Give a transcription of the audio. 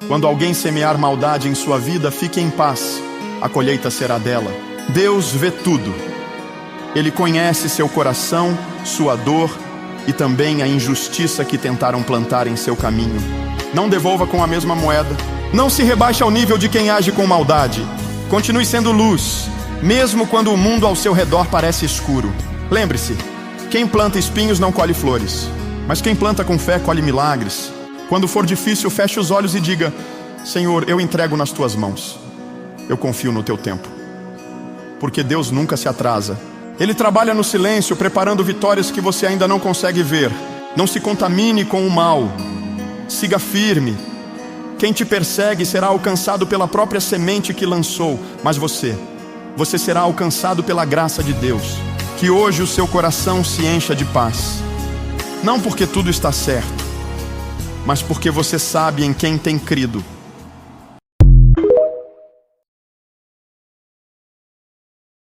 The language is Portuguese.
Quando alguém semear maldade em sua vida, fique em paz, a colheita será dela. Deus vê tudo. Ele conhece seu coração, sua dor e também a injustiça que tentaram plantar em seu caminho. Não devolva com a mesma moeda. Não se rebaixe ao nível de quem age com maldade. Continue sendo luz, mesmo quando o mundo ao seu redor parece escuro. Lembre-se, quem planta espinhos não colhe flores, mas quem planta com fé colhe milagres. Quando for difícil, feche os olhos e diga: Senhor, eu entrego nas tuas mãos. Eu confio no teu tempo. Porque Deus nunca se atrasa. Ele trabalha no silêncio, preparando vitórias que você ainda não consegue ver. Não se contamine com o mal. Siga firme. Quem te persegue será alcançado pela própria semente que lançou. Mas você será alcançado pela graça de Deus. Que hoje o seu coração se encha de paz. Não porque tudo está certo, mas porque você sabe em quem tem crido.